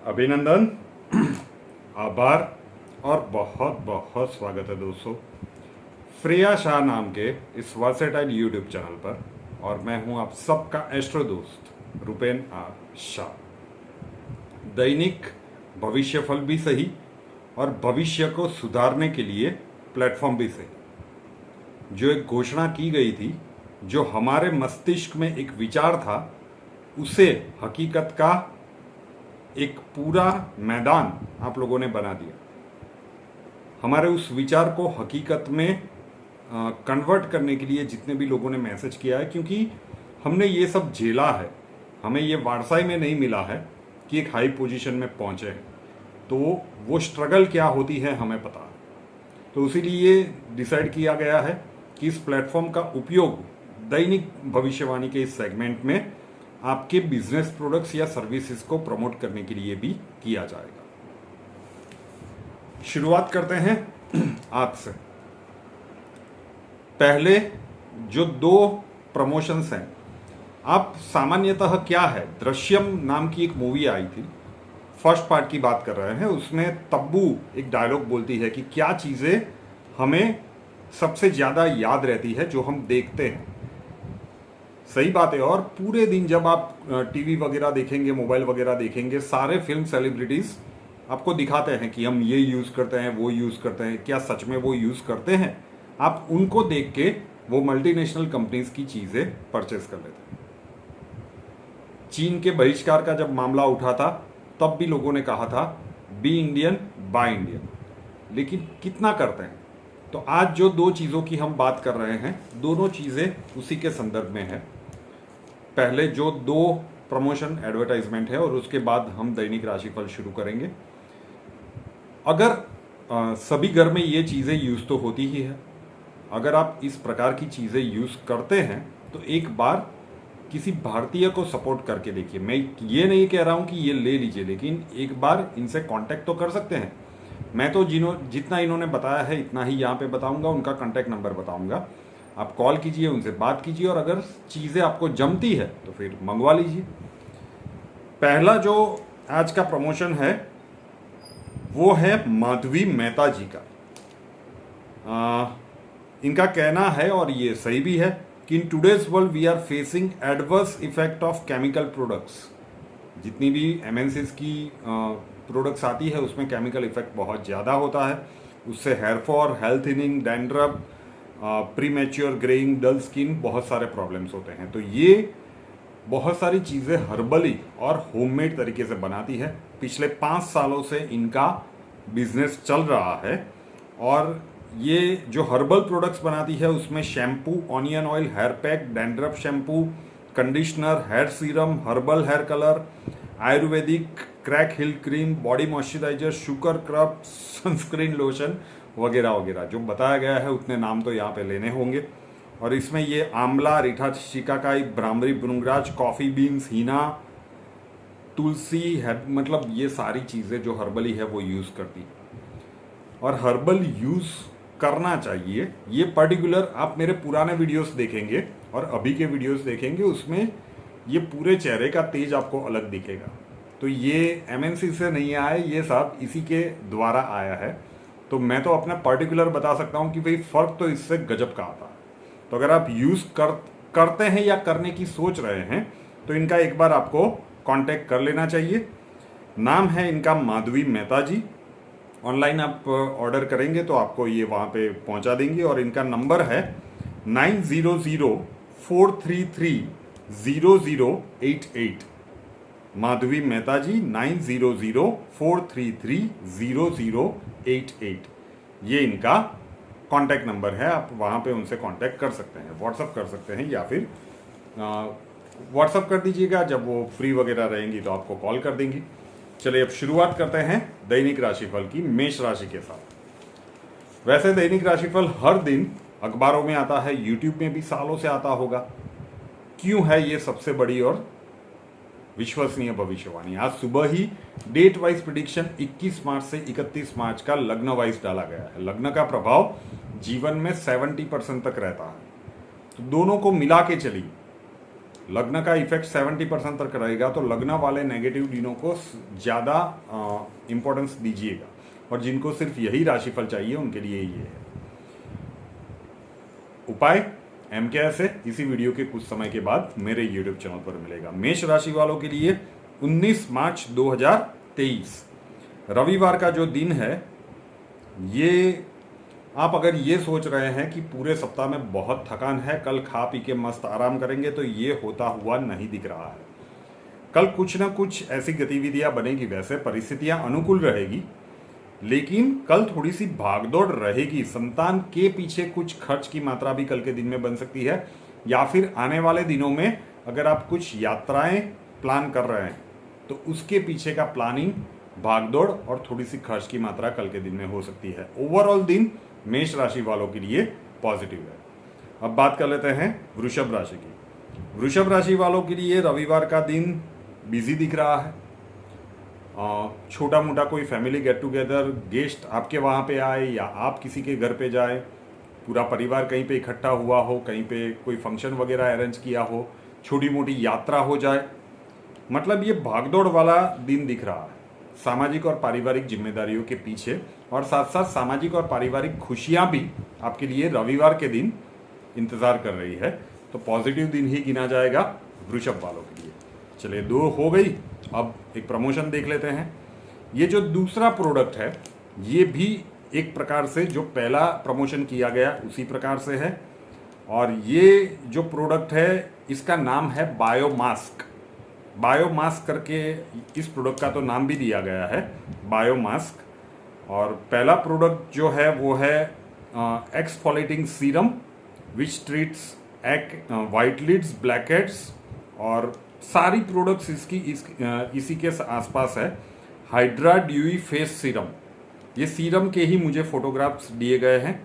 अभिनंदन, आभार और बहुत बहुत स्वागत है दोस्तों फ्रेया शाह नाम के इस वर्सेटाइल यूट्यूब चैनल पर। और मैं हूं आप सबका एस्ट्रो दोस्त रुपेन आर शाह। दैनिक भविष्यफल भी सही और भविष्य को सुधारने के लिए प्लेटफॉर्म भी सही। जो एक घोषणा की गई थी, जो हमारे मस्तिष्क में एक विचार था, उसे हकीकत का एक पूरा मैदान आप लोगों ने बना दिया। हमारे उस विचार को हकीकत में कन्वर्ट करने के लिए जितने भी लोगों ने मैसेज किया है, क्योंकि हमने ये सब झेला है, हमें ये वारसाई में नहीं मिला है कि एक हाई पोजीशन में पहुंचे हैं, तो वो स्ट्रगल क्या होती है हमें पता है। तो इसीलिए डिसाइड किया गया है कि इस प्लेटफॉर्म का उपयोग दैनिक भविष्यवाणी के इस सेगमेंट में आपके बिजनेस प्रोडक्ट्स या सर्विसेज को प्रमोट करने के लिए भी किया जाएगा। शुरुआत करते हैं आज से। पहले जो 2 प्रमोशंस हैं, आप सामान्यतः क्या है, दृश्यम नाम की एक मूवी आई थी, फर्स्ट पार्ट की बात कर रहे हैं। उसमें तब्बू एक डायलॉग बोलती है कि क्या चीजें हमें सबसे ज्यादा याद रहती है जो हम देखते हैं। सही बात है। और पूरे दिन जब आप टीवी वगैरह देखेंगे, मोबाइल वगैरह देखेंगे, सारे फिल्म सेलिब्रिटीज आपको दिखाते हैं कि हम ये यूज करते हैं, वो यूज करते हैं। क्या सच में वो यूज करते हैं? आप उनको देख के वो मल्टीनेशनल कंपनीज की चीजें परचेस कर लेते हैं। चीन के बहिष्कार का जब मामला उठा था, तब भी लोगों ने कहा था बी इंडियन बाय इंडियन, लेकिन कितना करते हैं? तो आज जो 2 चीजों की हम बात कर रहे हैं, दोनों चीजें उसी के संदर्भ में है। पहले जो 2 प्रमोशन एडवर्टाइजमेंट है और उसके बाद हम दैनिक राशिफल शुरू करेंगे। अगर सभी घर में ये चीजें यूज तो होती ही है, अगर आप इस प्रकार की चीजें यूज करते हैं तो एक बार किसी भारतीय को सपोर्ट करके देखिए। मैं ये नहीं कह रहा हूं कि ये ले लीजिए, लेकिन एक बार इनसे कांटेक्ट तो कर सकते हैं। मैं तो जितना इन्होंने बताया है इतना ही यहाँ पे बताऊंगा, उनका कांटेक्ट नंबर बताऊंगा। आप कॉल कीजिए, उनसे बात कीजिए, और अगर चीजें आपको जमती है तो फिर मंगवा लीजिए। पहला जो आज का प्रमोशन है वो है माधवी मेहता जी का। इनका कहना है, और ये सही भी है, कि in today's world we are facing adverse effect of chemical products. जितनी भी एमएनसीज की प्रोडक्ट्स आती है उसमें केमिकल इफेक्ट बहुत ज़्यादा होता है। उससे hair fall, health thinning, dandruff, premature greying, dull skin, बहुत सारे प्रॉब्लम्स होते हैं। तो ये बहुत सारी चीज़ें हर्बली और होममेड तरीके से बनाती है। पिछले 5 सालों से इनका बिजनेस चल रहा है, और ये जो हर्बल प्रोडक्ट्स बनाती है उसमें shampoo, onion oil, hair pack, dandruff shampoo, conditioner, hair serum, herbal hair colour, Ayurvedic crack heel cream, body moisturiser, sugar scrub, sunscreen lotion वगैरह वगैरह। जो बताया गया है उतने नाम तो यहाँ पे लेने होंगे। और इसमें ये आंवला, रीठा शिकाकाई, ब्राह्मरी, भृंगराज, कॉफी बीन्स, हीना, तुलसी है, मतलब ये सारी चीज़ें जो हर्बली है वो यूज़ करती है। और हर्बल यूज़ करना चाहिए। ये पर्टिकुलर आप मेरे पुराने वीडियोस देखेंगे और अभी के वीडियोस देखेंगे, उसमें ये पूरे चेहरे का तेज आपको अलग दिखेगा। तो ये एमएनसी से नहीं आया, ये सब इसी के द्वारा आया है। तो मैं तो अपना पर्टिकुलर बता सकता हूँ कि भाई फ़र्क तो इससे गजब का आता है। तो अगर आप यूज़ करते हैं या करने की सोच रहे हैं तो इनका एक बार आपको कांटेक्ट कर लेना चाहिए। नाम है इनका माधवी मेहता जी। ऑनलाइन आप ऑर्डर करेंगे तो आपको ये वहाँ पे पहुँचा देंगे। और इनका नंबर है 9004330088। माधवी मेहता जी 9004330088, ये इनका कांटेक्ट नंबर है। आप वहाँ पे उनसे कांटेक्ट कर सकते हैं, व्हाट्सअप कर सकते हैं, या फिर व्हाट्सअप कर दीजिएगा। जब वो फ्री वगैरह रहेंगी तो आपको कॉल कर देंगी। चलिए अब शुरुआत करते हैं दैनिक राशिफल की, मेष राशि के साथ। वैसे दैनिक राशिफल हर दिन अखबारों में आता है, यूट्यूब में भी सालों से आता होगा। क्यों है ये सबसे बड़ी और विश्वसनीय भविष्यवाणी? आज सुबह ही डेट वाइज प्रिडिक्शन 21 मार्च से 31 मार्च का लग्न वाइज डाला गया है। लग्न का प्रभाव जीवन में 70% तक रहता है, तो दोनों को मिला के चलिए। लग्न का इफेक्ट 70% तक रहेगा, तो लग्न वाले नेगेटिव दिनों को ज़्यादा इंपॉर्टेंस दीजिएगा, और जिनको सिर्फ यही राशिफल चाहिए उनके लिए ये है उपाय। एम के ऐसे इसी वीडियो के कुछ समय के बाद मेरे यूट्यूब चैनल पर मिलेगा। मेष राशि वालों के लिए 19 मार्च 2023 रविवार का जो दिन है, ये आप अगर ये सोच रहे हैं कि पूरे सप्ताह में बहुत थकान है, कल खा पी के मस्त आराम करेंगे, तो ये होता हुआ नहीं दिख रहा है। कल कुछ ना कुछ ऐसी गतिविधियां बनेगी, वैसे परिस्थितियां अनुकूल रहेगी, लेकिन कल थोड़ी सी भागदौड़ रहेगी। संतान के पीछे कुछ खर्च की मात्रा भी कल के दिन में बन सकती है, या फिर आने वाले दिनों में अगर आप कुछ यात्राएं प्लान कर रहे हैं तो उसके पीछे का प्लानिंग, भागदौड़ और थोड़ी सी खर्च की मात्रा कल के दिन में हो सकती है। ओवरऑल दिन मेष राशि वालों के लिए पॉजिटिव है। अब बात कर लेते हैं वृषभ राशि की। वृषभ राशि वालों के लिए रविवार का दिन बिजी दिख रहा है। छोटा मोटा कोई फैमिली गेट टुगेदर, गेस्ट आपके वहाँ पे आए या आप किसी के घर पे जाए, पूरा परिवार कहीं पे इकट्ठा हुआ हो, कहीं पे कोई फंक्शन वगैरह अरेंज किया हो, छोटी मोटी यात्रा हो जाए, मतलब ये भागदौड़ वाला दिन दिख रहा है। सामाजिक और पारिवारिक जिम्मेदारियों के पीछे, और साथ साथ सामाजिक और पारिवारिक खुशियां भी आपके लिए रविवार के दिन इंतजार कर रही है, तो पॉजिटिव दिन ही गिना जाएगा वृषभ वालों के लिए। चलिए, 2 हो गई। अब एक प्रमोशन देख लेते हैं। ये जो दूसरा प्रोडक्ट है, ये भी एक प्रकार से जो पहला प्रमोशन किया गया उसी प्रकार से है, और ये जो प्रोडक्ट है इसका नाम है बायोमास्क। बायोमास्क करके इस प्रोडक्ट का तो नाम भी दिया गया है, बायोमास्क। और पहला प्रोडक्ट जो है वो है exfoliating serum which treats white heads, black heads, और सारी प्रोडक्ट्स इसी के आसपास है। हाइड्रा ड्यूई फेस सीरम, ये सीरम के ही मुझे फोटोग्राफ्स दिए गए हैं।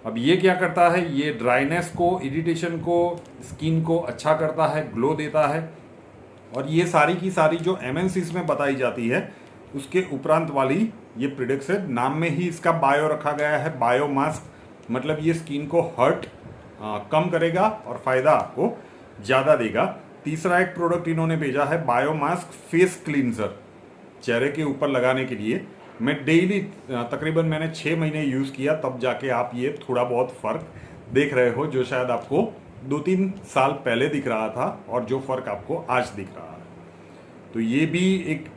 अब ये क्या करता है, ये ड्राइनेस को, इरिटेशन को, स्किन को अच्छा करता है, ग्लो देता है। और ये सारी की सारी जो एमएनसीज में बताई जाती है उसके उपरांत वाली ये प्रोडक्ट्स है। नाम में ही इसका बायो रखा गया है, बायोमास्क, मतलब ये स्किन को हर्ट कम करेगा और फायदा आपको ज़्यादा देगा। तीसरा एक प्रोडक्ट इन्होंने भेजा है, बायोमास्क फेस क्लींजर, चेहरे के ऊपर लगाने के लिए। मैं डेली तकरीबन मैंने 6 महीने यूज़ किया, तब जाके आप ये थोड़ा बहुत फ़र्क देख रहे हो, जो शायद आपको 2-3 साल पहले दिख रहा था और जो फ़र्क आपको आज दिख रहा है। तो ये भी एक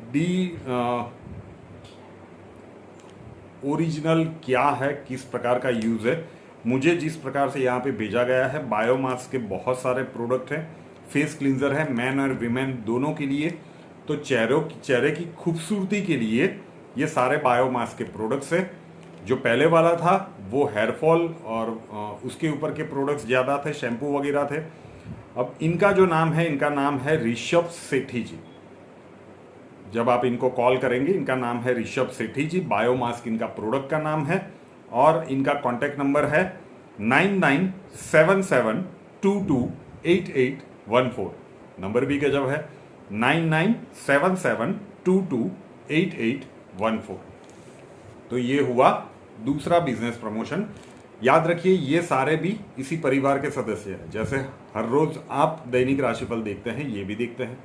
ओरिजिनल क्या है, किस प्रकार का यूज़ है, मुझे जिस प्रकार से यहाँ पे भेजा गया है। बायोमास्क के बहुत सारे प्रोडक्ट हैं, फेस क्लींजर है मैन और वीमेन दोनों के लिए। तो चेहरे की खूबसूरती के लिए ये सारे बायोमास्क के प्रोडक्ट्स हैं। जो पहले वाला था वो हेयर फॉल और उसके ऊपर के प्रोडक्ट्स ज़्यादा थे, शैम्पू वगैरह थे। अब इनका जो नाम है, इनका नाम है ऋषभ सेठी जी। जब आप इनको कॉल करेंगे, इनका नाम है ऋषभ सेठी जी। बायोमास्क इनका प्रोडक्ट का नाम है, और इनका कॉन्टैक्ट नंबर है 9977228814। नंबर भी गजब है, 9977228814। तो ये हुआ दूसरा बिजनेस प्रमोशन। याद रखिए, ये सारे भी इसी परिवार के सदस्य हैं। जैसे हर रोज आप दैनिक राशिफल देखते हैं, ये भी देखते हैं,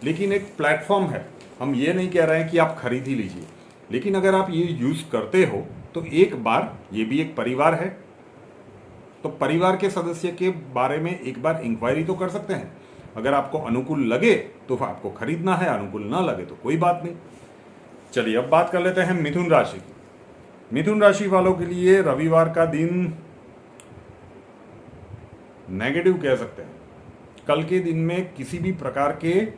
लेकिन एक प्लेटफॉर्म है। हम ये नहीं कह रहे हैं कि आप खरीद ही लीजिए, लेकिन अगर आप ये यूज करते हो तो एक बार, ये भी एक परिवार है, तो परिवार के सदस्य के बारे में एक बार इंक्वायरी तो कर सकते हैं। अगर आपको अनुकूल लगे तो आपको खरीदना है, अनुकूल ना लगे तो कोई बात नहीं। चलिए, अब बात कर लेते हैं मिथुन राशि की। मिथुन राशि वालों के लिए रविवार का दिन नेगेटिव कह सकते हैं। कल के दिन में किसी भी प्रकार के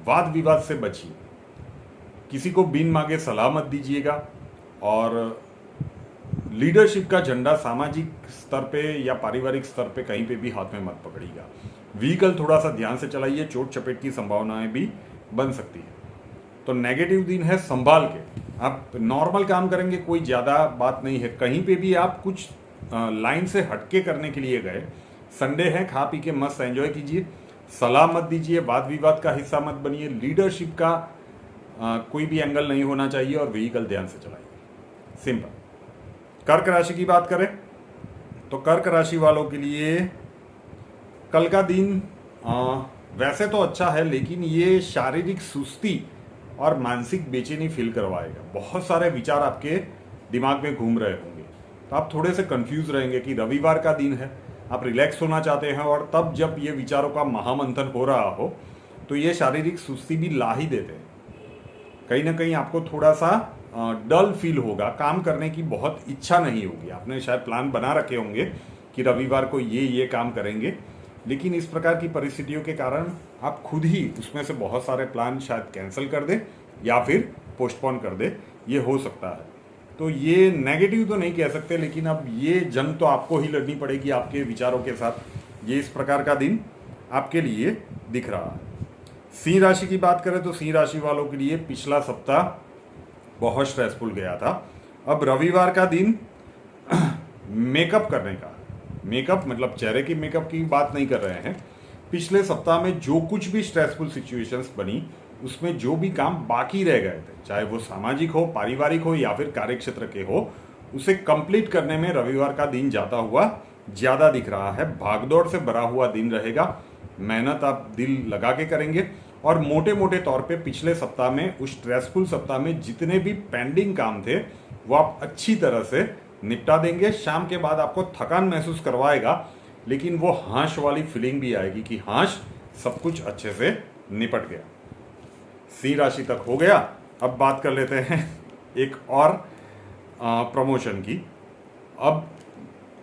वाद विवाद से बचिए, किसी को बिन मांगे सलाह मत दीजिएगा, और लीडरशिप का झंडा सामाजिक स्तर पे या पारिवारिक स्तर पे कहीं पे भी हाथ में मत पकड़िएगा। व्हीकल थोड़ा सा ध्यान से चलाइए, चोट चपेट की संभावनाएं भी बन सकती है। तो नेगेटिव दिन है, संभाल के आप नॉर्मल काम करेंगे, कोई ज़्यादा बात नहीं है। कहीं पे भी आप कुछ लाइन से हटके करने के लिए गए, संडे है, खा पी के मस्त एंजॉय कीजिए, सलाह मत दीजिए, वाद विवाद का हिस्सा मत बनिए, लीडरशिप का कोई भी एंगल नहीं होना चाहिए, और व्हीकल ध्यान से चलाइए। सिंपल। कर्क राशि की बात करें तो कर्क राशि वालों के लिए कल का दिन वैसे तो अच्छा है, लेकिन ये शारीरिक सुस्ती और मानसिक बेचैनी फील करवाएगा। बहुत सारे विचार आपके दिमाग में घूम रहे होंगे, तो आप थोड़े से कंफ्यूज रहेंगे कि रविवार का दिन है, आप रिलैक्स होना चाहते हैं, और तब जब ये विचारों का महामंथन हो रहा हो तो ये शारीरिक सुस्ती भी ला ही देते हैं। कहीं ना कहीं आपको थोड़ा सा डल फील होगा, काम करने की बहुत इच्छा नहीं होगी। आपने शायद प्लान बना रखे होंगे कि रविवार को ये काम करेंगे, लेकिन इस प्रकार की परिस्थितियों के कारण आप खुद ही उसमें से बहुत सारे प्लान शायद कैंसिल कर दें या फिर पोस्टपोन कर दें, ये हो सकता है। तो ये नेगेटिव तो नहीं कह सकते, लेकिन अब ये जंग तो आपको ही लड़नी पड़ेगी आपके विचारों के साथ। ये इस प्रकार का दिन आपके लिए दिख रहा है। सिंह राशि की बात करें तो सिंह राशि वालों के लिए पिछला सप्ताह बहुत स्ट्रेसफुल गया था। अब रविवार का दिन मेकअप करने का, मेकअप मतलब चेहरे की मेकअप की बात नहीं कर रहे हैं। पिछले सप्ताह में जो कुछ भी स्ट्रेसफुल सिचुएशंस बनी, उसमें जो भी काम बाकी रह गए थे, चाहे वो सामाजिक हो, पारिवारिक हो या फिर कार्यक्षेत्र के हो, उसे कंप्लीट करने में रविवार का दिन जाता हुआ ज्यादा दिख रहा है। भागदौड़ से भरा हुआ दिन रहेगा, मेहनत आप दिल लगा के करेंगे, और मोटे मोटे तौर पे पिछले सप्ताह में, उस स्ट्रेसफुल सप्ताह में जितने भी पेंडिंग काम थे वो आप अच्छी तरह से निपटा देंगे। शाम के बाद आपको थकान महसूस करवाएगा, लेकिन वो हाश वाली फीलिंग भी आएगी कि हाश सब कुछ अच्छे से निपट गया। सिंह राशि तक हो गया। अब बात कर लेते हैं एक और प्रमोशन की। अब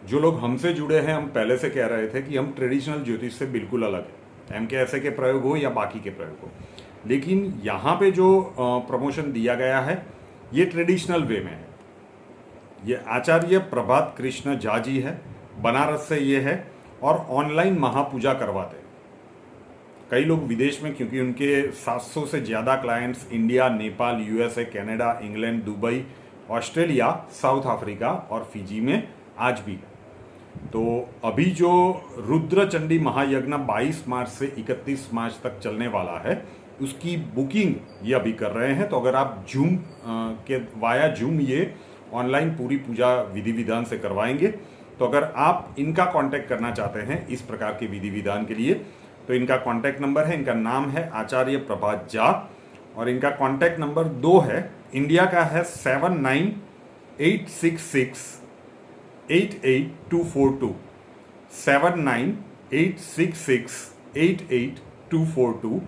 जो लोग हमसे जुड़े हैं, हम पहले से कह रहे थे कि हम ट्रेडिशनल ज्योतिष से बिल्कुल अलग है, MK के प्रयोग हो या बाकी के प्रयोग हो, लेकिन यहाँ पे जो प्रमोशन दिया गया है ये ट्रेडिशनल वे में है। ये आचार्य प्रभात कृष्ण झा जी है, बनारस से ये है, और ऑनलाइन महापूजा करवाते हैं। कई लोग विदेश में, क्योंकि उनके 700 से ज़्यादा clients India, Nepal, USA, Canada, England, Dubai, Australia, south Africa और फिजी में आज भी है। तो अभी जो रुद्र चंडी महायज्ञ 22 मार्च से 31 मार्च तक चलने वाला है, उसकी बुकिंग ये अभी कर रहे हैं। तो अगर आप जूम के वाया जूम ये ऑनलाइन पूरी पूजा विधि विधान से करवाएंगे, तो अगर आप इनका कांटेक्ट करना चाहते हैं इस प्रकार के विधि विधान के लिए, तो इनका कांटेक्ट नंबर है, इनका नाम है आचार्य प्रभात झा, और इनका कांटेक्ट नंबर 2 है, इंडिया का है 7986688242, 7986688242,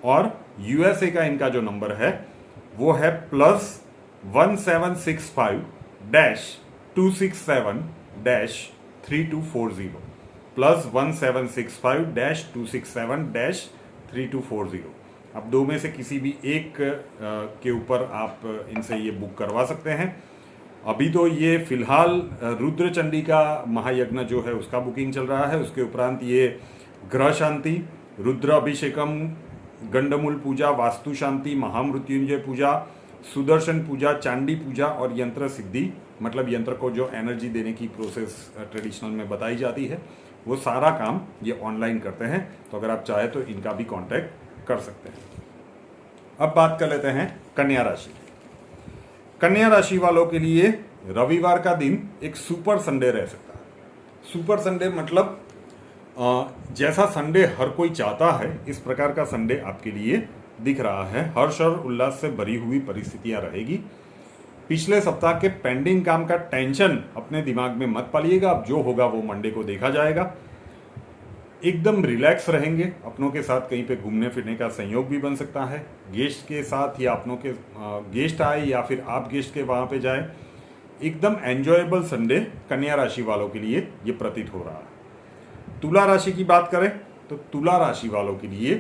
और USA का इनका जो नंबर है वो है +1765-267-3240, +1765-267-3240। अब दो में से किसी भी एक के ऊपर आप इनसे ये बुक करवा सकते हैं। अभी तो ये फिलहाल रुद्र चंडी का महायज्ञ जो है उसका बुकिंग चल रहा है। उसके उपरांत ये ग्रह शांति, रुद्र अभिषेकम, गंडमूल पूजा, वास्तु शांति, महामृत्युंजय पूजा, सुदर्शन पूजा, चांडी पूजा और यंत्र सिद्धि, मतलब यंत्र को जो एनर्जी देने की प्रोसेस ट्रेडिशनल में बताई जाती है, वो सारा काम ये ऑनलाइन करते हैं। तो अगर आप चाहे तो इनका भी कांटेक्ट कर सकते हैं। अब बात कर लेते हैं कन्या राशि। कन्या राशि वालों के लिए रविवार का दिन एक सुपर संडे रह सकता है। सुपर संडे मतलब जैसा संडे हर कोई चाहता है, इस प्रकार का संडे आपके लिए दिख रहा है। हर्ष और उल्लास से भरी हुई परिस्थितियां रहेगी। पिछले सप्ताह के पेंडिंग काम का टेंशन अपने दिमाग में मत पालिएगा। अब जो होगा वो मंडे को देखा जाएगा। एकदम रिलैक्स रहेंगे। अपनों के साथ कहीं पे घूमने फिरने का संयोग भी बन सकता है, गेस्ट के साथ, या अपनों के गेस्ट आए या फिर आप गेस्ट के वहां पे जाए। एकदम एंजॉयबल संडे कन्या राशि वालों के लिए ये प्रतीत हो रहा है। तुला राशि की बात करें तो तुला राशि वालों के लिए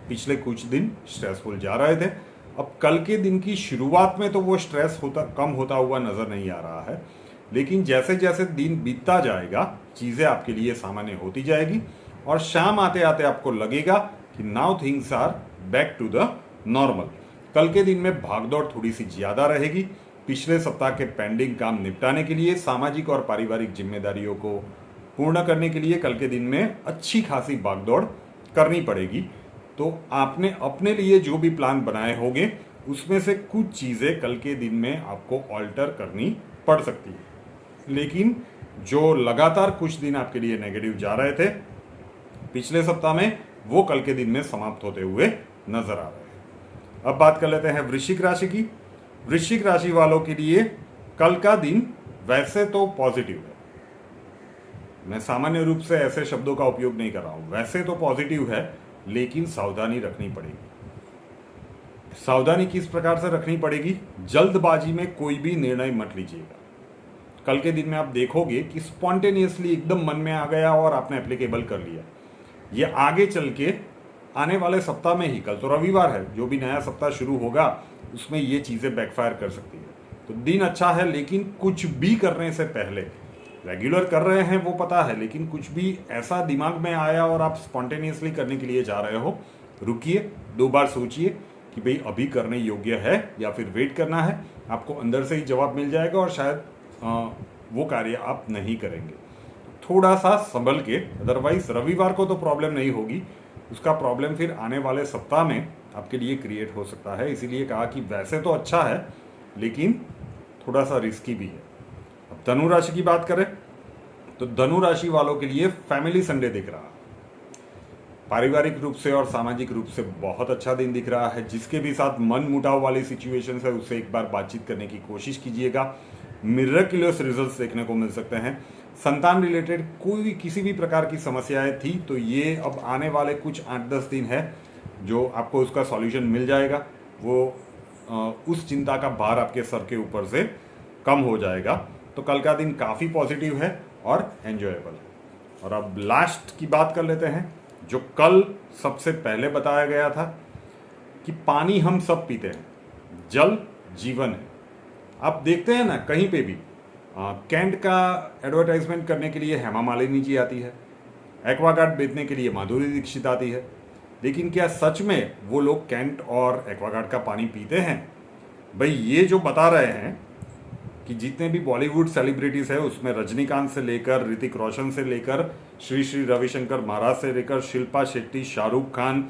पिछले कुछ दिन स्ट्रेसफुल जा रहे थे। अब कल के दिन की शुरुआत में तो वो स्ट्रेस कम होता हुआ नजर नहीं आ रहा है, लेकिन जैसे जैसे दिन बीतता जाएगा चीज़ें आपके लिए सामान्य होती जाएगी, और शाम आते आते आपको लगेगा कि now things are back to the normal. कल के दिन में भागदौड़ थोड़ी सी ज़्यादा रहेगी। पिछले सप्ताह के पेंडिंग काम निपटाने के लिए, सामाजिक और पारिवारिक जिम्मेदारियों को पूर्ण करने के लिए कल के दिन में अच्छी खासी भागदौड़ करनी पड़ेगी। तो आपने अपने लिए जो भी प्लान बनाए होंगे उसमें से कुछ चीज़ें कल के दिन में आपको ऑल्टर करनी पड़ सकती है। लेकिन जो लगातार कुछ दिन आपके लिए नेगेटिव जा रहे थे, पिछले सप्ताह में वो कल के दिन में समाप्त होते हुए नजर आ रहे हैं। अब बात कर लेते हैं वृश्चिक राशि की। वृश्चिक राशि वालों के लिए कल का दिन वैसे तो पॉजिटिव है, मैं सामान्य रूप से ऐसे शब्दों का उपयोग नहीं कर रहा हूं, वैसे तो पॉजिटिव है, लेकिन सावधानी रखनी पड़ेगी। सावधानी किस प्रकार से रखनी पड़ेगी? जल्दबाजी में कोई भी निर्णय मत लीजिएगा। कल के दिन में आप देखोगे कि स्पॉन्टेनियसली एकदम मन में आ गया और आपने एप्लीकेबल कर लिया। ये आगे चल के आने वाले सप्ताह में ही, कल तो रविवार है, जो भी नया सप्ताह शुरू होगा उसमें ये चीजें बैकफायर कर सकती है। तो दिन अच्छा है, लेकिन कुछ भी करने से पहले, रेगुलर कर रहे हैं वो पता है, लेकिन कुछ भी ऐसा दिमाग में आया और आप स्पॉन्टेनियसली करने के लिए जा रहे हो, रुकिए, 2 बार सोचिए कि भाई अभी करने योग्य है या फिर वेट करना है। आपको अंदर से ही जवाब मिल जाएगा और शायद वो कार्य आप नहीं करेंगे। थोड़ा सा संभल के, अदरवाइज रविवार को तो प्रॉब्लम नहीं होगी, उसका प्रॉब्लम फिर आने वाले सप्ताह में आपके लिए क्रिएट हो सकता है। इसीलिए कहा कि वैसे तो अच्छा है, लेकिन थोड़ा सा रिस्की भी है। अब धनु राशि की बात करें तो धनु राशि वालों के लिए फैमिली संडे दिख रहा है। पारिवारिक रूप से और सामाजिक रूप से बहुत अच्छा दिन दिख रहा है। जिसके भी साथ मन मुटाव वाली सिचुएशन है उससे एक बार बातचीत करने की कोशिश कीजिएगा। मिरेक्युलस रिजल्ट्स देखने को मिल सकते हैं। संतान रिलेटेड कोई किसी भी प्रकार की समस्याएं थी तो ये अब आने वाले कुछ 8-10 दिन है जो आपको उसका सॉल्यूशन मिल जाएगा। वो उस चिंता का भार आपके सर के ऊपर से कम हो जाएगा। तो कल का दिन काफ़ी पॉजिटिव है और एंजॉयबल है। और अब लास्ट की बात कर लेते हैं, जो कल सबसे पहले बताया गया था कि पानी हम सब पीते हैं, जल जीवन है। आप देखते हैं ना कहीं पे भी कैंट का एडवर्टाइजमेंट करने के लिए हेमा मालिनी जी आती है, एक्वागार्ड बेचने के लिए माधुरी दीक्षित आती है, लेकिन क्या सच में वो लोग कैंट और एक्वागार्ड का पानी पीते हैं? भाई ये जो बता रहे हैं कि जितने भी बॉलीवुड सेलिब्रिटीज है उसमें रजनीकांत से लेकर ऋतिक रोशन से लेकर श्री श्री रविशंकर महाराज से लेकर Shilpa Shetty, Shahrukh Khan,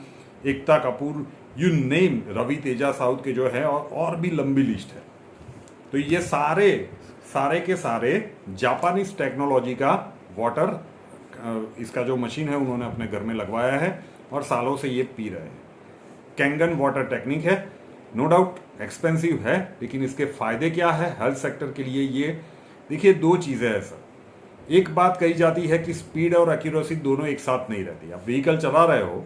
Ekta Kapoor, you name, Ravi Teja south के जो है, और भी लंबी लिस्ट है। तो ये सारे के सारे जापानीज टेक्नोलॉजी का वाटर, इसका जो मशीन है उन्होंने अपने घर में लगवाया है और सालों से ये पी रहे हैं। कैंगन वाटर टेक्निक है, नो डाउट एक्सपेंसिव है, लेकिन इसके फायदे क्या है हेल्थ सेक्टर के लिए? ये देखिए, 2 चीजें है सर। एक बात कही जाती है कि स्पीड और एक्यूरेसी दोनों एक साथ नहीं रहती। आप व्हीकल चला रहे हो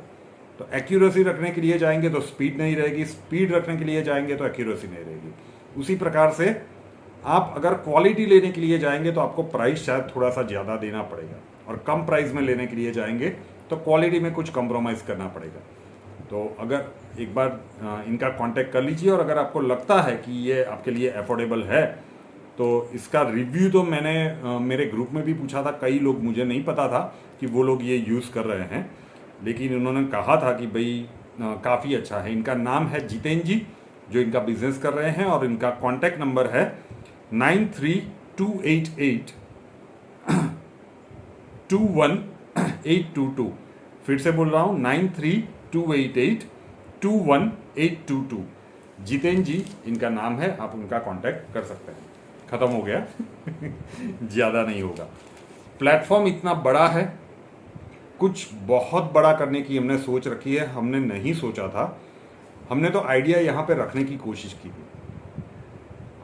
तो एक्यूरेसी रखने के लिए जाएंगे तो स्पीड नहीं रहेगी, स्पीड रखने के लिए जाएंगे तो एक्यूरेसी नहीं रहेगी। उसी प्रकार से आप अगर क्वालिटी लेने के लिए जाएंगे तो आपको प्राइस शायद थोड़ा सा ज़्यादा देना पड़ेगा, और कम प्राइस में लेने के लिए जाएंगे तो क्वालिटी में कुछ कम्प्रोमाइज़ करना पड़ेगा। तो अगर एक बार इनका कांटेक्ट कर लीजिए, और अगर आपको लगता है कि ये आपके लिए अफोर्डेबल है तो इसका रिव्यू तो मैंने मेरे ग्रुप में भी पूछा था। कई लोग, मुझे नहीं पता था कि वो लोग ये यूज़ कर रहे हैं, लेकिन उन्होंने कहा था कि भाई काफ़ी अच्छा है। इनका नाम है जितेंद्र जी, जो इनका बिजनेस कर रहे हैं, और इनका कॉन्टैक्ट नंबर है 9328821822। फिर से बोल रहा हूँ, 9328821822। जितेंद्र जी इनका नाम है, आप उनका कांटेक्ट कर सकते हैं। खत्म हो गया ज़्यादा नहीं होगा। प्लेटफॉर्म इतना बड़ा है, कुछ बहुत बड़ा करने की हमने सोच रखी है। हमने नहीं सोचा था, हमने तो आइडिया यहाँ पे रखने की कोशिश की थी।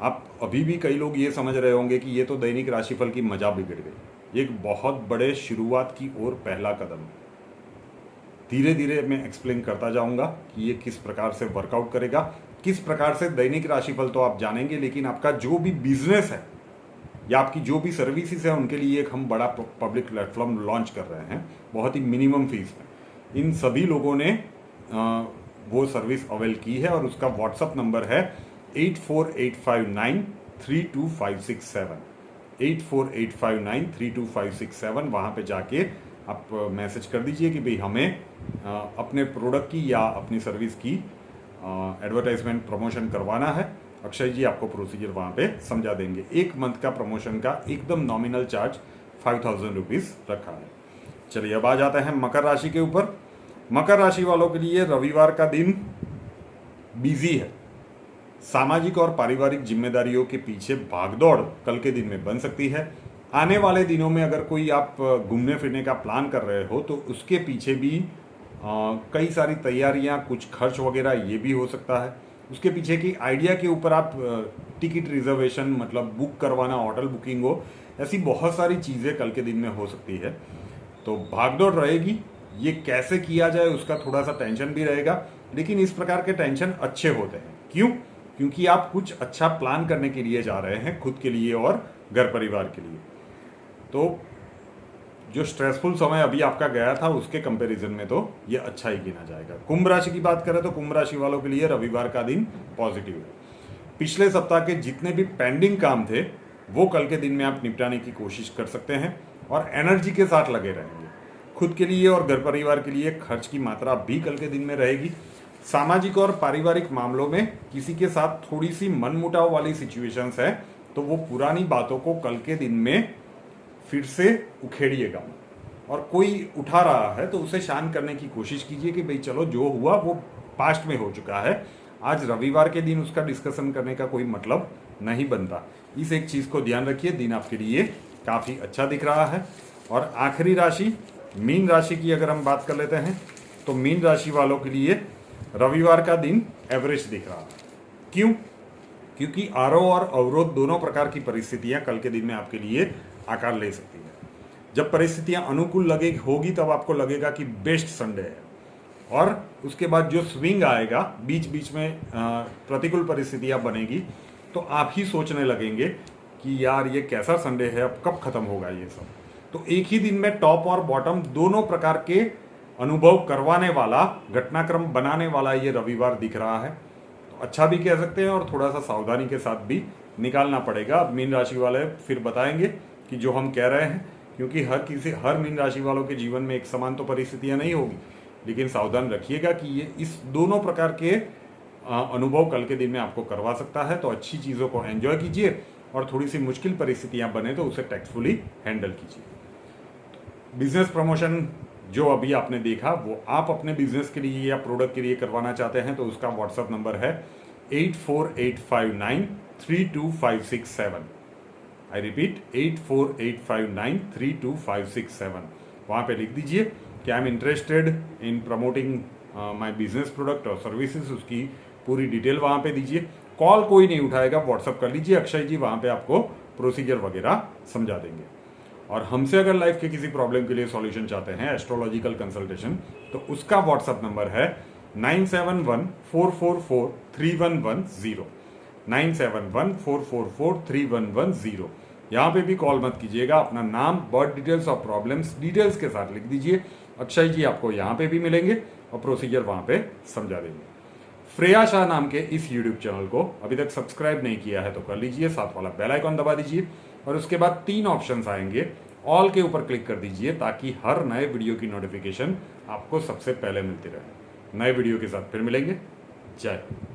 आप अभी भी कई लोग ये समझ रहे होंगे कि ये तो दैनिक राशिफल की मजा बिगड़ गई। ये एक बहुत बड़े शुरुआत की ओर पहला कदम है। धीरे धीरे मैं एक्सप्लेन करता जाऊंगा कि ये किस प्रकार से वर्कआउट करेगा, किस प्रकार से दैनिक राशिफल तो आप जानेंगे, लेकिन आपका जो भी बिजनेस है या आपकी जो भी सर्विसेज है उनके लिए एक हम बड़ा पब्लिक प्लेटफॉर्म लॉन्च कर रहे हैं, बहुत ही मिनिमम फीस में। इन सभी लोगों ने वो सर्विस अवेल की है, और उसका व्हाट्सअप नंबर है 8485932567, 8485932567। वहाँ पे जाके आप मैसेज कर दीजिए कि भाई हमें अपने प्रोडक्ट की या अपनी सर्विस की एडवर्टाइजमेंट प्रमोशन करवाना है। अक्षय जी आपको प्रोसीजर वहाँ पे समझा देंगे। 1 मंथ का प्रमोशन का एकदम नॉमिनल चार्ज 5000 रुपीज़ रखा है। चलिए अब आ जाते हैं मकर राशि के ऊपर। मकर राशि वालों के लिए रविवार का दिन बिजी है। सामाजिक और पारिवारिक जिम्मेदारियों के पीछे भागदौड़ कल के दिन में बन सकती है। आने वाले दिनों में अगर कोई आप घूमने फिरने का प्लान कर रहे हो तो उसके पीछे भी कई सारी तैयारियां, कुछ खर्च वगैरह ये भी हो सकता है। उसके पीछे की आइडिया के ऊपर आप टिकट रिजर्वेशन मतलब बुक करवाना, होटल बुकिंग हो, ऐसी बहुत सारी चीज़ें कल के दिन में हो सकती है। तो भागदौड़ रहेगी, ये कैसे किया जाए उसका थोड़ा सा टेंशन भी रहेगा, लेकिन इस प्रकार के टेंशन अच्छे होते हैं। क्यों? क्योंकि आप कुछ अच्छा प्लान करने के लिए जा रहे हैं, खुद के लिए और घर परिवार के लिए। तो जो स्ट्रेसफुल समय अभी आपका गया था उसके कंपैरिजन में तो ये अच्छा ही गिना जाएगा। कुंभ राशि की बात करें तो कुंभ राशि वालों के लिए रविवार का दिन पॉजिटिव है। पिछले सप्ताह के जितने भी पेंडिंग काम थे वो कल के दिन में आप निपटाने की कोशिश कर सकते हैं और एनर्जी के साथ लगे रहेंगे। खुद के लिए और घर परिवार के लिए खर्च की मात्रा भी कल के दिन में रहेगी। सामाजिक और पारिवारिक मामलों में किसी के साथ थोड़ी सी मनमुटाव वाली सिचुएशंस है, तो वो पुरानी बातों को कल के दिन में फिर से उखेड़िएगा और कोई उठा रहा है तो उसे शांत करने की कोशिश कीजिए कि भाई चलो जो हुआ वो पास्ट में हो चुका है, आज रविवार के दिन उसका डिस्कशन करने का कोई मतलब नहीं बनता। इस एक चीज़ को ध्यान रखिए, दिन आपके लिए काफ़ी अच्छा दिख रहा है। और आखिरी राशि मीन राशि की अगर हम बात कर लेते हैं तो मीन राशि वालों के लिए रविवार का दिन एवरेज दिख रहा है। क्यों? क्योंकि आरोह और अवरोध दोनों प्रकार की परिस्थितियां कल के दिन में आपके लिए आकार ले सकती है। जब परिस्थितियां अनुकूल होगी तब आपको लगेगा कि बेस्ट संडे है, और उसके बाद जो स्विंग आएगा, बीच बीच में प्रतिकूल परिस्थितियां बनेगी, तो आप ही सोचने लगेंगे कि यार ये कैसा संडे है, अब कब खत्म होगा ये सब। तो एक ही दिन में टॉप और बॉटम दोनों प्रकार के अनुभव करवाने वाला, घटनाक्रम बनाने वाला ये रविवार दिख रहा है। तो अच्छा भी कह सकते हैं और थोड़ा सा सावधानी के साथ भी निकालना पड़ेगा। अब मीन राशि वाले फिर बताएंगे कि जो हम कह रहे हैं, क्योंकि हर मीन राशि वालों के जीवन में एक समान तो परिस्थितियां नहीं होगी, लेकिन सावधान रखिएगा कि ये इस दोनों प्रकार के अनुभव कल के दिन में आपको करवा सकता है। तो अच्छी चीज़ों को एंजॉय कीजिए और थोड़ी सी मुश्किल परिस्थितियां बने तो उसे टैक्टफुली हैंडल कीजिए। बिजनेस प्रमोशन जो अभी आपने देखा वो आप अपने बिजनेस के लिए या प्रोडक्ट के लिए करवाना चाहते हैं तो उसका व्हाट्सएप नंबर है 8485932567। I repeat 8485932567। वहाँ पे लिख दीजिए कि I am interested in promoting my business product और सर्विसेज, उसकी पूरी डिटेल वहाँ पे दीजिए। कॉल कोई नहीं उठाएगा, व्हाट्सअप कर लीजिए, अक्षय जी वहाँ पे आपको प्रोसीजर वगैरह समझा देंगे। और हमसे अगर लाइफ के किसी प्रॉब्लम के लिए सॉल्यूशन चाहते हैं, एस्ट्रोलॉजिकल कंसल्टेशन, तो उसका व्हाट्सअप नंबर है 9714443110 9714443110। यहाँ पे भी कॉल मत कीजिएगा, अपना नाम, बर्थ डिटेल्स और प्रॉब्लम्स डिटेल्स के साथ लिख दीजिए। अक्षय जी आपको यहाँ पे भी मिलेंगे और प्रोसीजर वहाँ पे समझा देंगे। श्रेया शाह नाम के इस यूट्यूब चैनल को अभी तक सब्सक्राइब नहीं किया है तो कर लीजिए, साथ वाला बेल आइकॉन दबा दीजिए और उसके बाद 3 ऑप्शंस आएंगे, ऑल के ऊपर क्लिक कर दीजिए ताकि हर नए वीडियो की नोटिफिकेशन आपको सबसे पहले मिलती रहे। नए वीडियो के साथ फिर मिलेंगे। जय हिंद।